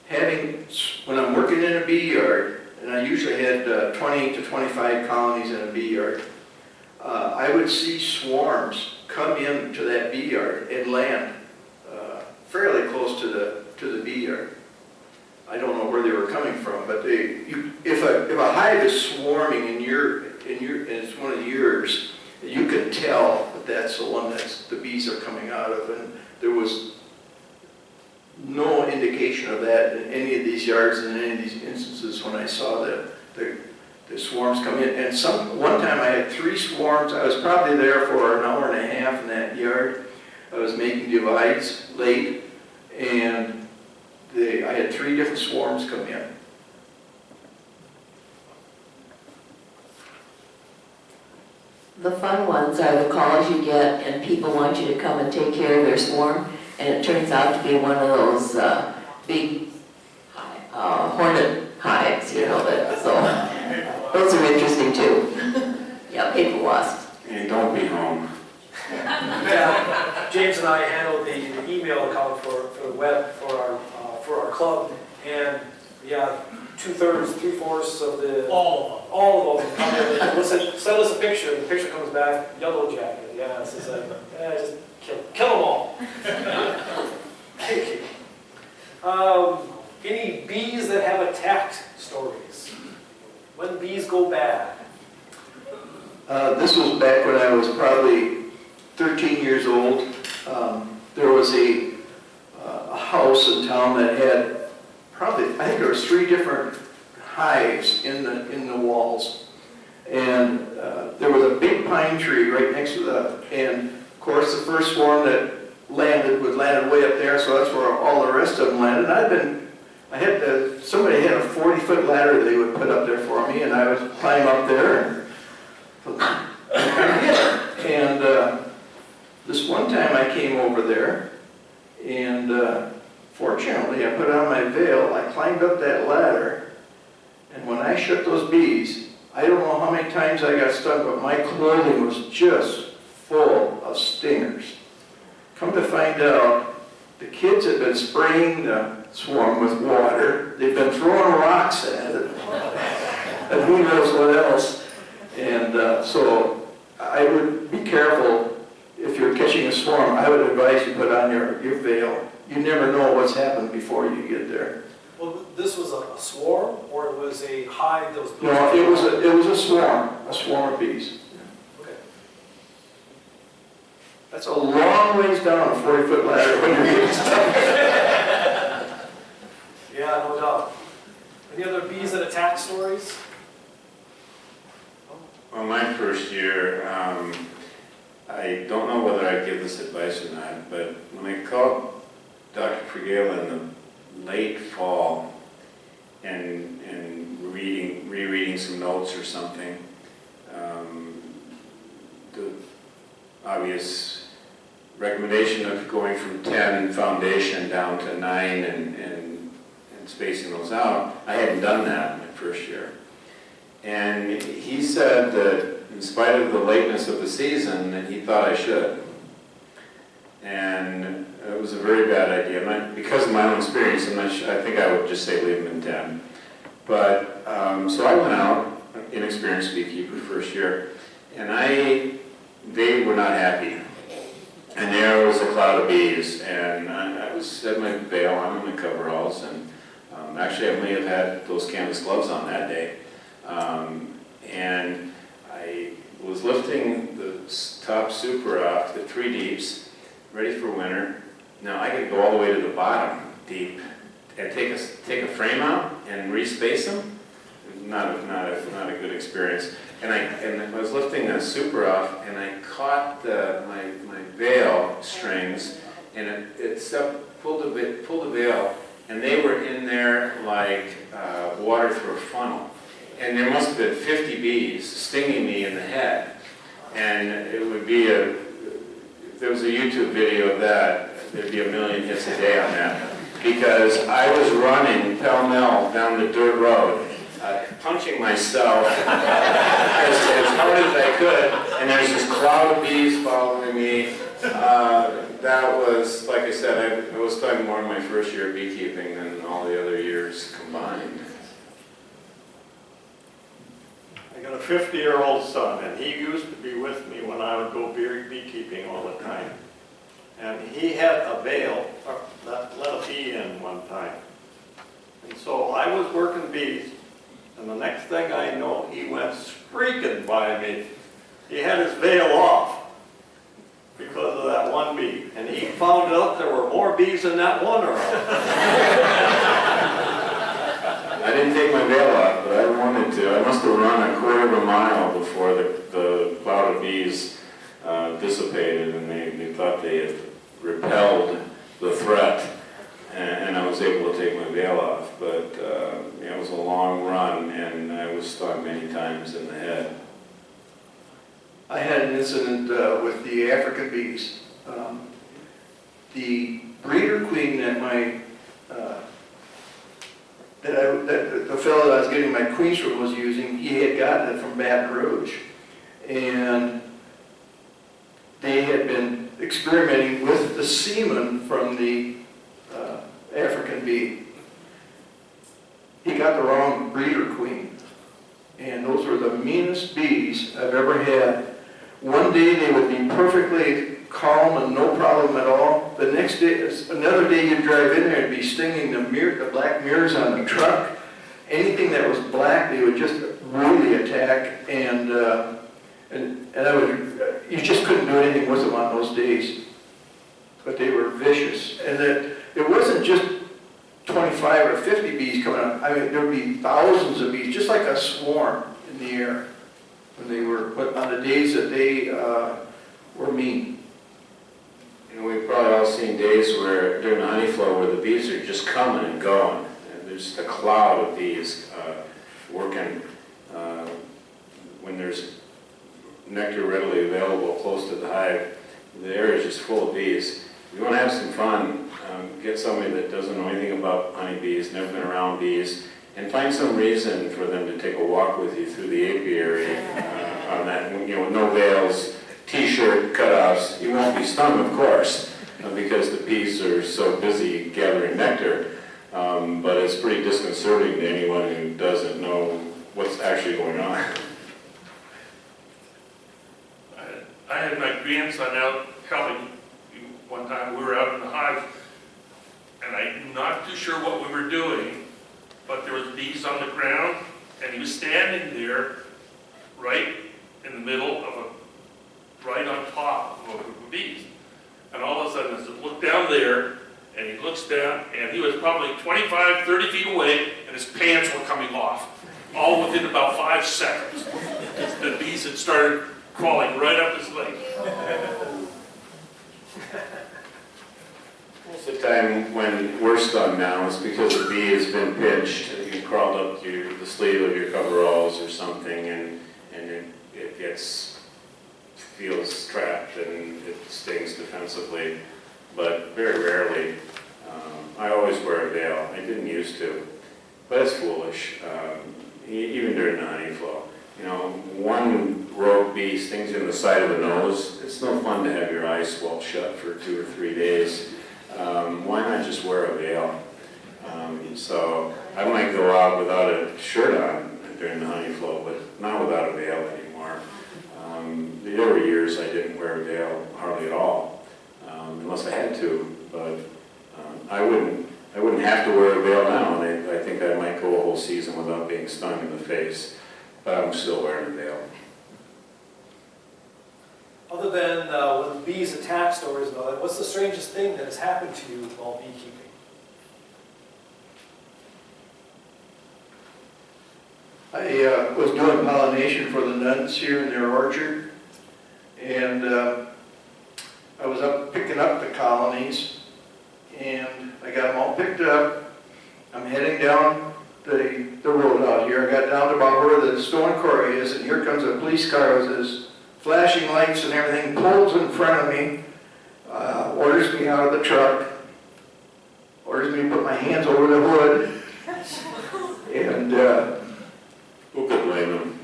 when I'm working in a bee yard, and I usually had 20 to 25 colonies in a bee yard, I would see swarms come into that bee yard and land fairly close to the bee yard. I don't know where they were coming from, but if a hive is swarming and it's one of yours, you can tell that that's the one that the bees are coming out of. And there was no indication of that in any of these yards and in any of these instances when I saw the swarms come in. And one time I had 3 swarms. I was probably there for an hour and a half in that yard. I was making divides late, and I had 3 different swarms come in. The fun ones are the calls you get and people want you to come and take care of their swarm, and it turns out to be one of those big hornet hives, you know, so those are interesting too. Yeah, paper wasps. And don't be home. Yeah, James and I handled the email account for the web for our club, and yeah, 2/3, 3/4 of the all of them come in and send us a picture. The picture comes back, yellow jacket. Yeah, it's just like, just kill them all. Thank you. Any bees that have attacked stories? When bees go bad? This was back when I was probably 13 years old. There was a house in town that had I think there was 3 different hives in the walls. And there was a big pine tree right next to and of course the first swarm that landed way up there, so that's where all the rest of them landed. Somebody had a 40-foot ladder they would put up there for me, and I would climb up there and this one time I came over there, and fortunately I put on my veil, I climbed up that ladder, and when I shook those bees, I don't know how many times I got stung, but my clothing was just full of stingers. Come to find out, the kids had been spraying the swarm with water, they've been throwing rocks at it, and who knows what else. And so I would be careful if you're catching a swarm. I would advise you put on your veil. You never know what's happened before you get there. Well, this was a swarm, or it was a hive that was built? No, it was a swarm of bees. Okay. That's a long ways down a 40-foot ladder when you're getting stuck. Yeah, no doubt. Any other bees that attack stories? Well, my first year, I don't know whether I'd give this advice or not, but when I called Dr. Frigela in the late fall and rereading some notes or something, the obvious recommendation of going from 10 foundation down to 9 and spacing those out, I hadn't done that in my first year. And he said that in spite of the lateness of the season, that he thought I should. And it was a very bad idea. Because of my own experience, I think I would just say leave them in 10. But, so I went out, inexperienced beekeeper first year, and they were not happy. And there was a cloud of bees, and I was had my veil on and my coveralls, and actually I may have had those canvas gloves on that day. And I was lifting the top super off, the 3 deeps, ready for winter. Now I could go all the way to the bottom deep and take a frame out and respace them. Not a good experience. And I was lifting the super off, and I caught my veil strings, and it pulled the veil, and they were in there like water through a funnel. And there must have been 50 bees stinging me in the head. And it would be if there was a YouTube video of that, there'd be 1 million hits a day on that. Because I was running pell-mell down the dirt road, punching myself as hard as I could, and there's this cloud of bees following me. That was, like I said, I was talking more in my first year of beekeeping than all the other years. 50-year-old son, and he used to be with me when I would go beekeeping all the time. And he had a bale, let a bee in one time. And so I was working bees, and the next thing I know, he went streaking by me. He had his veil off because of that one bee. And he found out there were more bees than that one around. I didn't take my veil off, but I wanted to. I must have run a quarter of a mile before the cloud of bees dissipated, and they thought they had repelled the threat, and I was able to take my veil off. But it was a long run, and I was stung many times in the head. I had an incident with the African bees. The breeder queen that the fellow that I was getting my queens from was using, he had gotten it from Baton Rouge. And they had been experimenting with the semen from the African bee. He got the wrong breeder queen. And those were the meanest bees I've ever had. One day they would be perfectly calm and no problem at all. The next day, another day you'd drive in there and be stinging the black mirrors on the truck. Anything that was black, they would just really attack, and you just couldn't do anything with them on those days. But they were vicious, and it wasn't just 25 or 50 bees coming up. I mean, there would be thousands of bees, just like a swarm in the air when they were, but on the days that they were mean. And we've probably all seen days where during the honey flow where the bees are just coming and going. And there's just a cloud of bees working. When there's nectar readily available close to the hive, the area is just full of bees. If you want to have some fun, get somebody that doesn't know anything about honeybees, never been around bees, and find some reason for them to take a walk with you through the apiary on that, with no veils, t-shirt cutoffs. You won't be stung, of course, because the bees are so busy gathering nectar, but it's pretty disconcerting to anyone who doesn't know what's actually going on. I had my grandson out helping one time. We were out in the hive, and I'm not too sure what we were doing, but there was bees on the ground, and he was standing there right in the middle of right on top of a group of bees. And all of a sudden, as I look down there, and he looks down, and he was probably 25, 30 feet away, and his pants were coming off, all within about 5 seconds. The bees had started crawling right up his leg. Most of the time when we're stung now, it's because the bee has been pinched. You crawled up to the sleeve of your coveralls or something, and it feels trapped and it stings defensively. But very rarely. I always wear a veil. I didn't used to, but it's foolish. Even during the honey flow. One rogue bee stings you in the side of the nose. It's no fun to have your eyes swelled shut for 2 or 3 days. Why not just wear a veil? So I might go out without a shirt on during the honey flow, but not without a veil anymore. There were years I didn't wear a veil hardly at all, unless I had to. But I wouldn't have to wear a veil now, and I think I might go a whole season without being stung in the face. But I'm still wearing a veil. Other than when bees attack stories about it, what's the strangest thing that has happened to you while beekeeping? I was doing pollination for the nuns here in their orchard, and I was up picking up the colonies, and I got them all picked up. I'm heading down the road out here. I got down to about where the stone quarry is, and here comes a police car with his flashing lights and everything, pulls in front of me, orders me out of the truck, orders me to put my hands over the hood, and Who could blame him?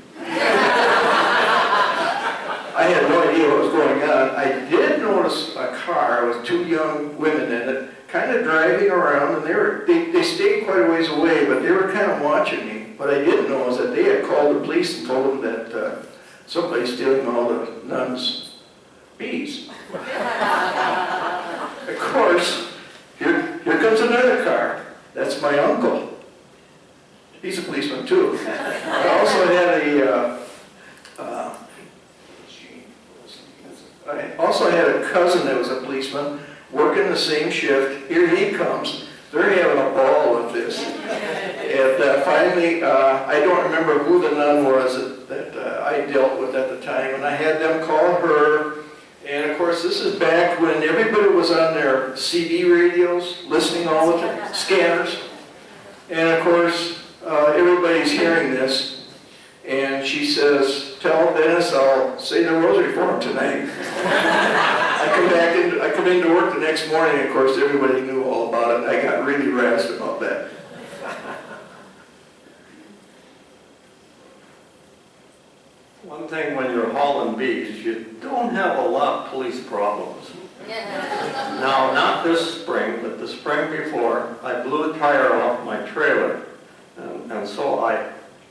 I had no idea what was going on. I did notice a car with 2 young women in it, kind of driving around, and they stayed stayed quite a ways away, but they were kind of watching me. What I didn't know is that they had called the police and told them that somebody's stealing all the nuns' bees. Of course, here comes another car. That's my uncle. He's a policeman too. I also had a cousin that was a policeman working the same shift. Here he comes. They're having a ball with this. And finally, I don't remember who the nun was that I dealt with at the time, and I had them call her. And of course, this is back when everybody was on their CD radios, listening all the time, scanners. And of course, everybody's hearing this. And she says, "Tell Dennis I'll say the rosary for him tonight." I come into work the next morning, and of course, everybody knew all about it. I got really razzed about that. One thing when you're hauling bees, you don't have a lot of police problems. Now, not this spring, but the spring before, I blew a tire off my trailer. And so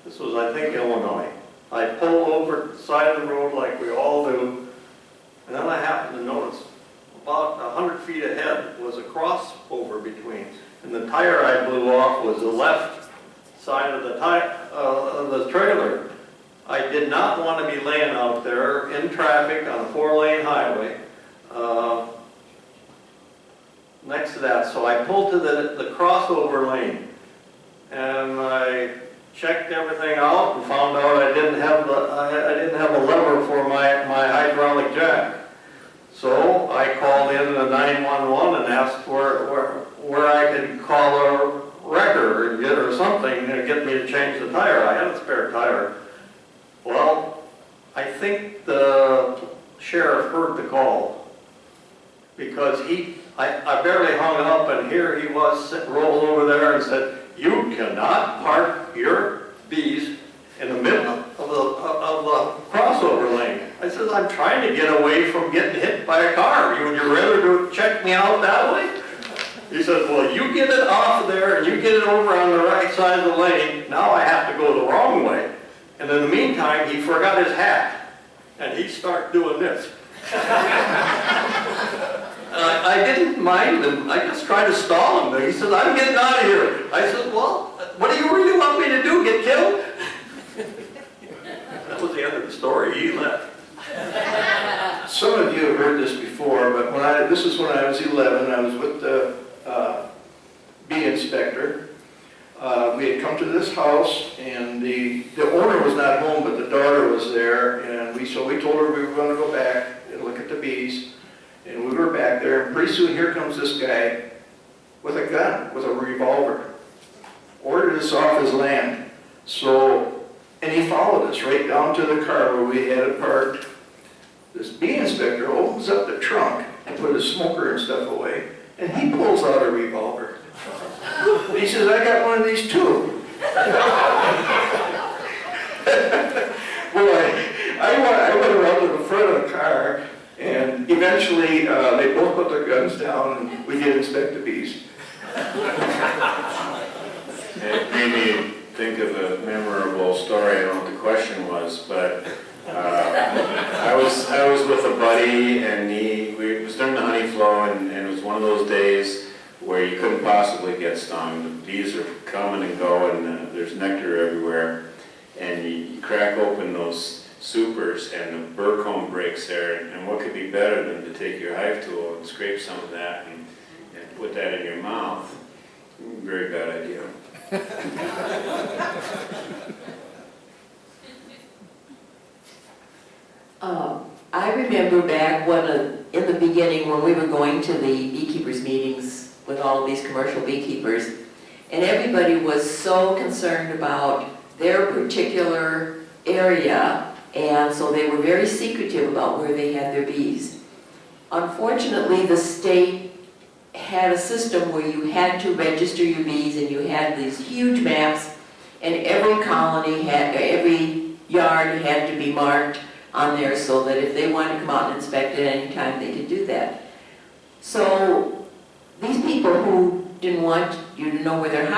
this was, I think, Illinois. I pulled over the side of the road like we all do, and then I happened to notice about 100 feet ahead was a crossover between, and the tire I blew off was the left side of the trailer. I did not want to be laying out there in traffic on a 4-lane highway next to that, so I pulled to the crossover lane, and I checked everything out and found out I didn't have a lever for my hydraulic jack. So I called in the 911 and asked where I could call a wrecker or something to get me to change the tire. I had a spare tire. Well, I think the sheriff heard the call because I barely hung up, and here he was rolled over there and said, "You cannot park your bees in the middle of the crossover lane." I said, "I'm trying to get away from getting hit by a car. Would you rather check me out that way?" He said, "Well, you get it off of there and you get it over on the right side of the lane. Now I have to go the wrong way." And in the meantime, he forgot his hat, and he started doing this. I didn't mind him. I just tried to stall him. He said, "I'm getting out of here." I said, "Well, what do you really want me to do, get killed?" That was the end of the story. He left. Some of you have heard this before, but this was when I was 11. I was with the bee inspector. We had come to this house, and the owner was not home, but the daughter was there, and so we told her we were going to go back and look at the bees. And we were back there, and pretty soon here comes this guy with a gun, with a revolver. Ordered us off his land. And he followed us right down to the car where we had it parked. This bee inspector opens up the trunk to put his smoker and stuff away, and he pulls out a revolver. And he says, "I got one of these too." Boy, I went around to the front of the car, and eventually they both put their guns down, and we did inspect the bees. It made me think of a memorable story. I don't know what the question was, but I was with a buddy, and it was during the honey flow, and it was one of those days where you couldn't possibly get stung. The bees are coming and going, there's nectar everywhere, and you crack open those supers, and the burr comb breaks there, and what could be better than to take your hive tool and scrape some of that and put that in your mouth? Very bad idea. I remember back in the beginning when we were going to the beekeepers meetings with all of these commercial beekeepers, and everybody was so concerned about their particular area, and so they were very secretive about where they had their bees. Unfortunately, the state had a system where you had to register your bees, and you had these huge maps, and every colony every yard had to be marked on there so that if they wanted to come out and inspect it any time, they could do that. So these people who didn't want you to know where their hive